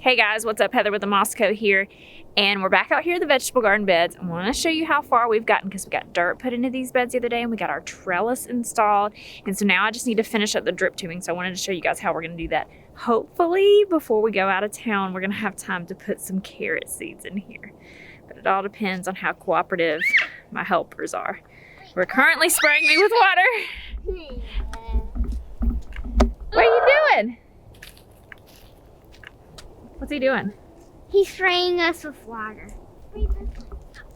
Hey guys, what's up? Heather with the Mosco here, and we're back out here at the vegetable garden beds. I want to show you how far we've gotten because we got dirt put into these beds the other day and we got our trellis installed, and so now I just need to finish up the drip tubing. So I wanted to show you guys how we're going to do that. Hopefully before we go out of town we're going to have time to put some carrot seeds in here, but it all depends on how cooperative my helpers are. We're currently spraying me with water. What are you doing? What's he doing? He's spraying us with water.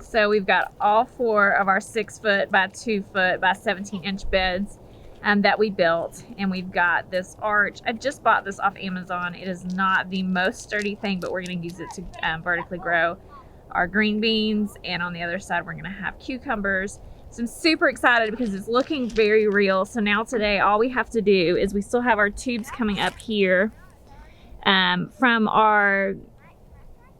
So we've got all 4 of our 6 foot by 2 foot by 17-inch beds that we built, and we've got this arch. I just bought this off Amazon. It is not the most sturdy thing, but we're going to use it to vertically grow our green beans, and on the other side we're going to have cucumbers. So I'm super excited because it's looking very real. So now today all we have to do is we still have our tubes coming up here from our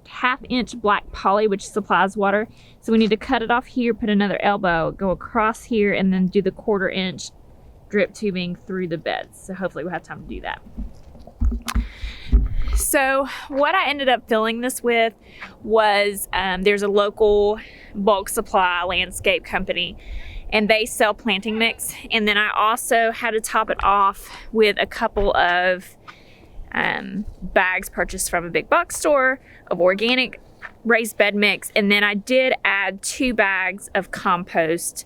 1/2 inch black poly, which supplies water. So we need to cut it off here, put another elbow, go across here, and then do the 1/4 inch drip tubing through the beds. So hopefully we'll have time to do that. So what I ended up filling this with was, there's a local bulk supply landscape company, and they sell planting mix. And then I also had to top it off with a couple of bags purchased from a big box store of organic raised bed mix. And then I did add 2 bags of compost.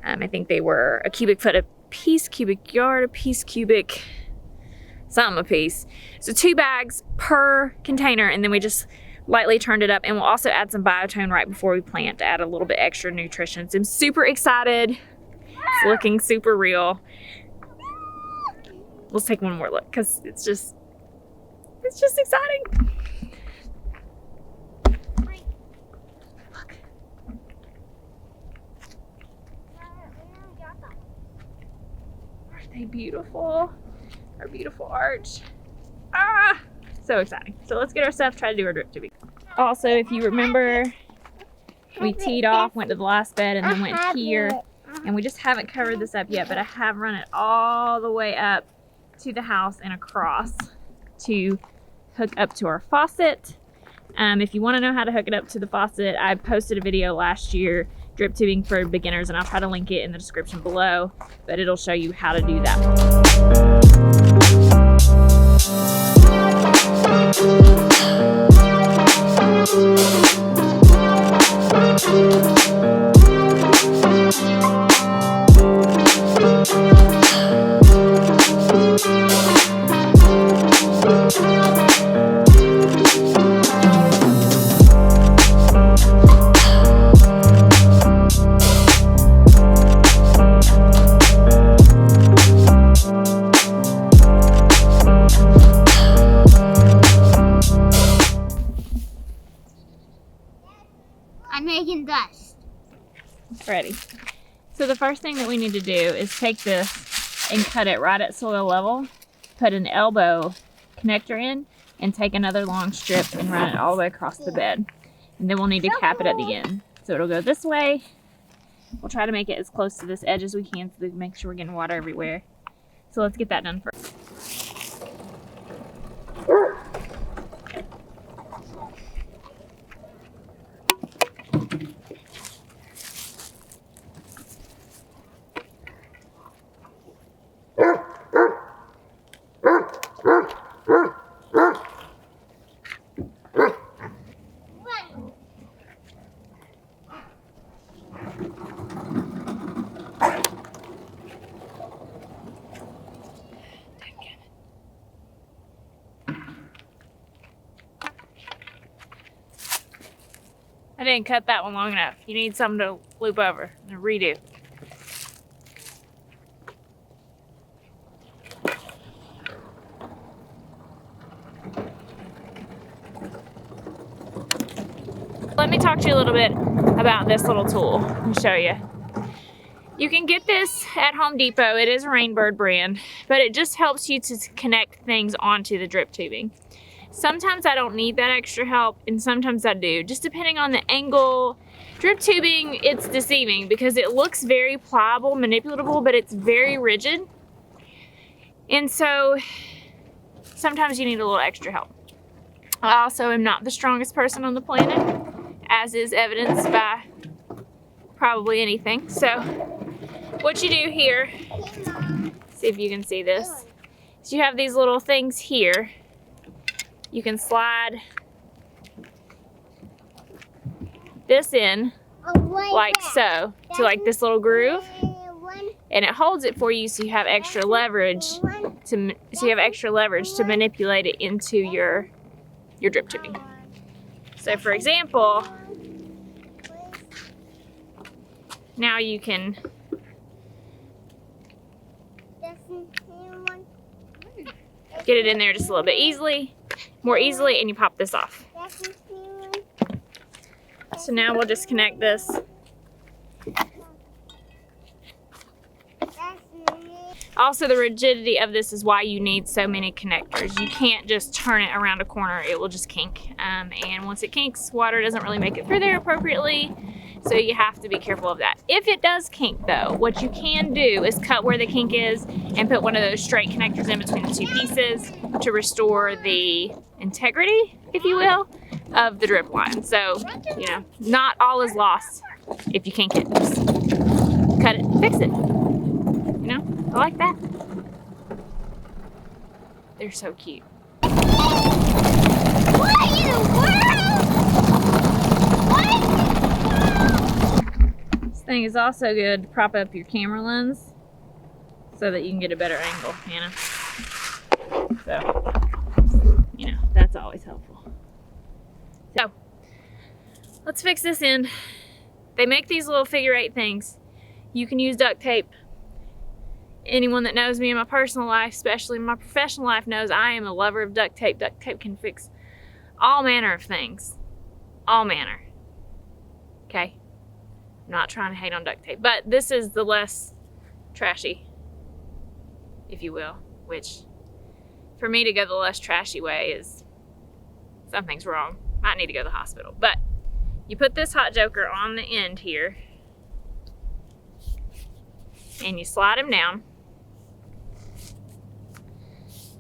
I think they were a cubic foot a piece, cubic yard a piece, cubic something a piece. So 2 bags per container, and then we just lightly turned it up. And we'll also add some biotone right before we plant to add a little bit extra nutrition. So I'm super excited. It's looking super real. Let's take one more look because it's just exciting. Look. Aren't they beautiful? Our beautiful arch. Ah, so exciting. So let's get our stuff, try to do our drip tubing. Also, if you remember, we teed off, went to the last bed, and then went here. And we just haven't covered this up yet, but I have run it all the way up to the house and across to hook up to our faucet. If you want to know how to hook it up to the faucet, I posted a video last year, drip tubing for beginners, and I'll try to link it in the description below, but it'll show you how to do that. I'm making dust. Ready. So the first thing that we need to do is take this and cut it right at soil level, put an elbow connector in, and take another long strip and run it all the way across the bed. And then we'll need to cap it at the end. So it'll go this way. We'll try to make it as close to this edge as we can so that we make sure we're getting water everywhere. So let's get that done first. I didn't cut that one long enough. You need something to loop over and redo. Let me talk to you a little bit about this little tool and show you. You can get this at Home Depot. It is a Rainbird brand, but it just helps you to connect things onto the drip tubing. Sometimes I don't need that extra help, and sometimes I do, just depending on the angle. Drip tubing, it's deceiving because it looks very pliable, manipulatable, but it's very rigid. And so sometimes you need a little extra help. I also am not the strongest person on the planet, as is evidenced by probably anything. So what you do here, see if you can see this, is you have these little things here. You can slide this in like so to like this little groove, and it holds it for you so you have extra leverage to manipulate it into your drip tubing. So for example, now you can get it in there just a little bit more easily, and you pop this off. So now we'll disconnect this. Also, the rigidity of this is why you need so many connectors. You can't just turn it around a corner, it will just kink. And once it kinks, water doesn't really make it through there appropriately. So you have to be careful of that. If it does kink though, what you can do is cut where the kink is and put one of those straight connectors in between the two pieces to restore the integrity, if you will, of the drip line. So, you know, not all is lost if you kink it. Just cut it, fix it. You know, I like that. They're so cute. What in the world? This thing is also good to prop up your camera lens so that you can get a better angle, Hannah. So, you know, that's always helpful. So, let's fix this end. They make these little figure 8 things. You can use duct tape. Anyone that knows me in my personal life, especially in my professional life, knows I am a lover of duct tape. Duct tape can fix all manner of things. All manner. Okay? I'm not trying to hate on duct tape, but this is the less trashy, if you will, which for me to go the less trashy way is something's wrong. Might need to go to the hospital. But you put this hot joker on the end here and you slide him down.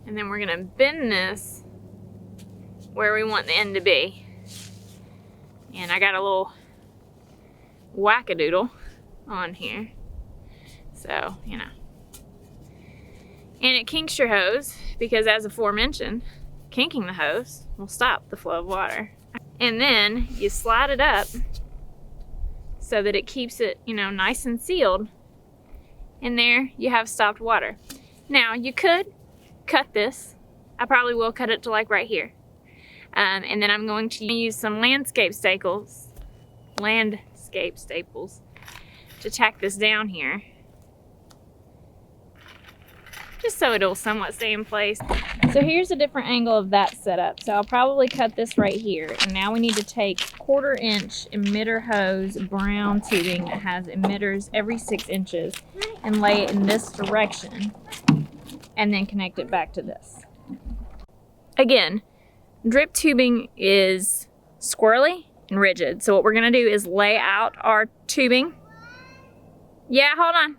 And then we're gonna bend this where we want the end to be. And I got a little wackadoodle on here. So, you know. And it kinks your hose because, as aforementioned, kinking the hose will stop the flow of water. And then you slide it up so that it keeps it, you know, nice and sealed. And there you have stopped water. Now, you could cut this. I probably will cut it to like right here. And then I'm going to use some landscape staples to tack this down here, just so it'll somewhat stay in place. So here's a different angle of that setup. So I'll probably cut this right here. And now we need to take 1/4 inch emitter hose brown tubing that has emitters every 6 inches and lay it in this direction and then connect it back to this. Again, drip tubing is squirrely and rigid. So what we're gonna do is lay out our tubing. Yeah, hold on.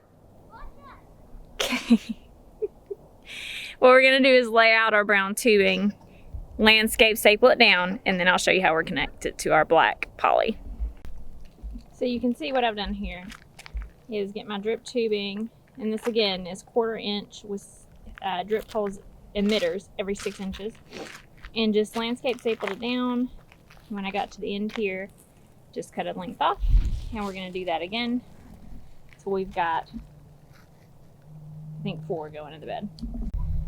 Okay. What we're gonna do is lay out our brown tubing, landscape staple it down, and then I'll show you how we're connected to our black poly. So you can see what I've done here is get my drip tubing, and this again is 1/4 inch with drip holes emitters every 6 inches, and just landscape stapled it down. When I got to the end here, just cut a length off, and we're gonna do that again. So we've got, I think, 4 going in the bed.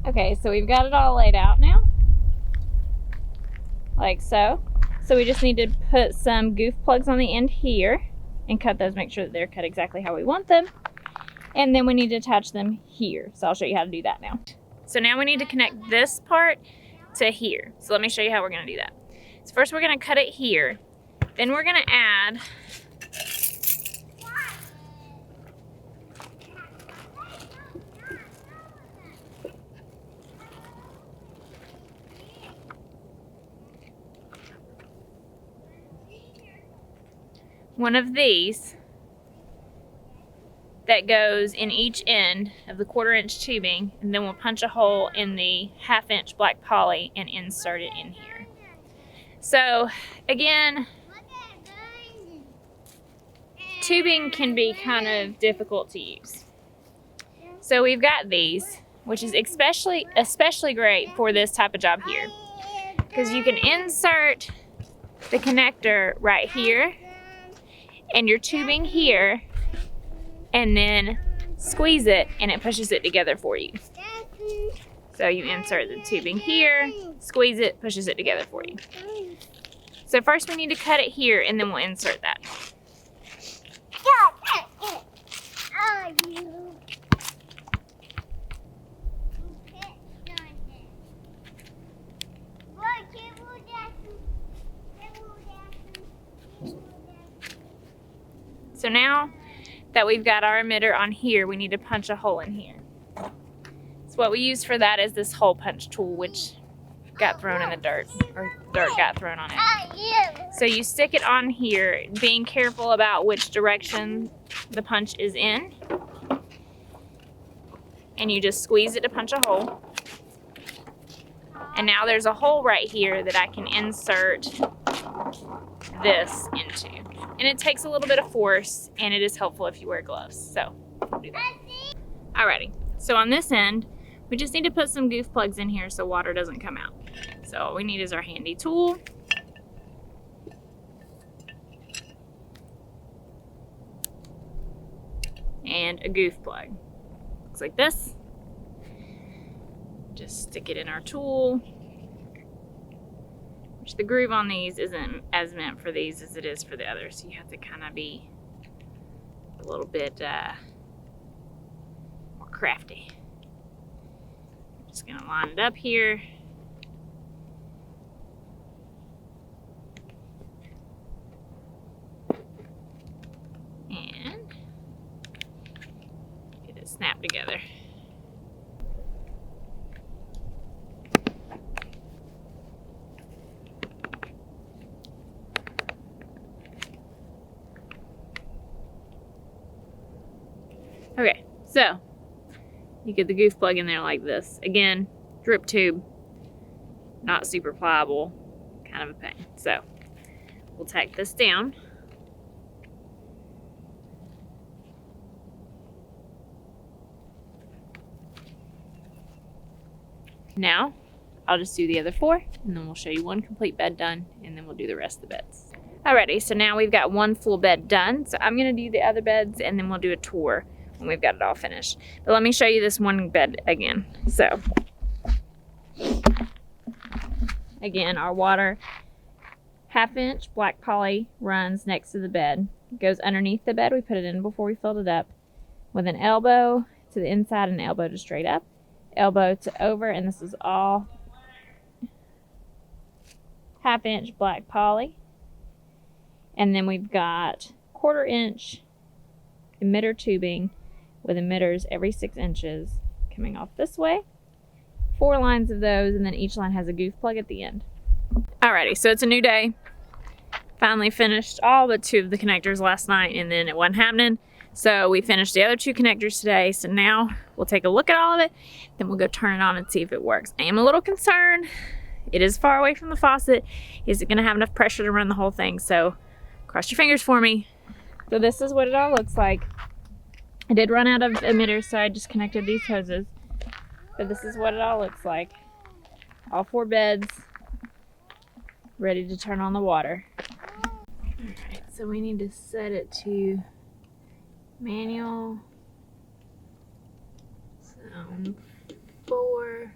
Okay, so we've got it all laid out now, like so. So we just need to put some goof plugs on the end here and cut those, make sure that they're cut exactly how we want them. And then we need to attach them here. So I'll show you how to do that now. So now we need to connect this part to here. So let me show you how we're gonna do that. So first we're gonna cut it here. Then we're gonna add one of these that goes in each end of the 1/4 inch tubing, and then we'll punch a hole in the 1/2 inch black poly and insert it in here. So again, tubing can be kind of difficult to use. So we've got these, which is especially great for this type of job here, because you can insert the connector right here and your tubing here, and then squeeze it and it pushes it together for you. So you insert the tubing here, squeeze it, pushes it together for you. So first we need to cut it here and then we'll insert that. So now that we've got our emitter on here, we need to punch a hole in here. So what we use for that is this hole punch tool, which got thrown in the dirt, or dirt got thrown on it. So you stick it on here, being careful about which direction the punch is in. And you just squeeze it to punch a hole. And now there's a hole right here that I can insert this into. And it takes a little bit of force, and it is helpful if you wear gloves. So, we'll do that. Alrighty, so on this end, we just need to put some goof plugs in here so water doesn't come out. So all we need is our handy tool. And a goof plug. Looks like this. Just stick it in our tool. Which the groove on these isn't as meant for these as it is for the others. So you have to kind of be a little bit more crafty. Just gonna line it up here. And get it snapped together. Okay, so you get the goof plug in there like this. Again, drip tube, not super pliable, kind of a pain. So we'll tack this down. Now, I'll just do the other 4, and then we'll show you one complete bed done, and then we'll do the rest of the beds. Alrighty, so now we've got one full bed done. So I'm gonna do the other beds, and then we'll do a tour when we've got it all finished. But let me show you this one bed again. So, again, our water 1/2 inch black poly runs next to the bed. It goes underneath the bed. We put it in before we filled it up with an elbow to the inside and elbow to straight up, elbow to over, and this is all 1/2 inch black poly. And then we've got 1/4 inch emitter tubing with emitters every 6 inches coming off this way. 4 lines of those, and then each line has a goof plug at the end. Alrighty, so it's a new day. Finally finished all but 2 of the connectors last night, and then it wasn't happening. So we finished the other 2 connectors today. So now we'll take a look at all of it, then we'll go turn it on and see if it works. I am a little concerned. It is far away from the faucet. Is it gonna have enough pressure to run the whole thing? So cross your fingers for me. So this is what it all looks like. I did run out of emitters, so I just connected these hoses. But this is what it all looks like. All 4 beds ready to turn on the water. Alright, so we need to set it to manual. Zone 4.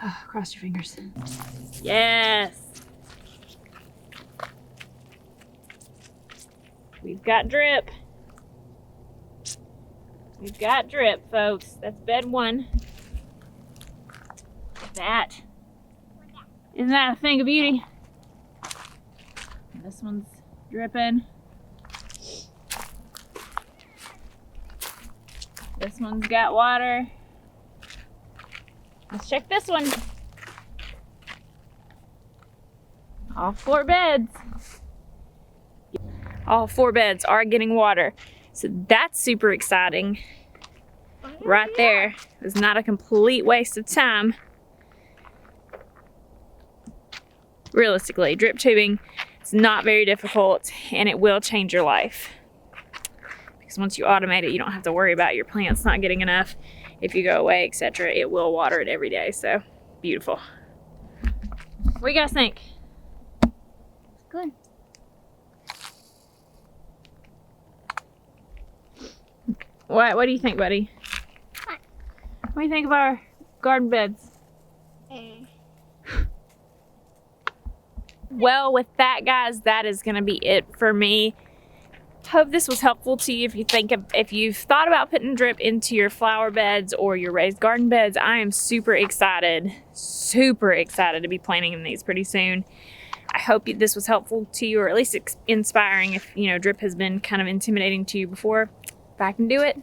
Oh, cross your fingers. Yes! We've got drip. We've got drip, folks. That's bed 1. That. Isn't that a thing of beauty? This one's dripping. This one's got water. Let's check this one. All 4 beds. All 4 beds are getting water. So that's super exciting. right there. It's not a complete waste of time. Realistically, drip tubing is not very difficult, and it will change your life. Because once you automate it, you don't have to worry about your plants not getting enough. If you go away, etc., it will water it every day. So beautiful. What do you guys think? Good. What do you think, buddy? What do you think of our garden beds? Well, with that, guys, that is going to be it for me. Hope this was helpful to you. If you've thought about putting drip into your flower beds or your raised garden beds, I am super excited to be planting in these pretty soon. I hope this was helpful to you, or at least inspiring. If drip has been kind of intimidating to you before, if I can do it,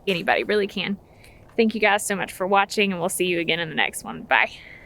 anybody really can. Thank you guys so much for watching, and we'll see you again in the next one. Bye.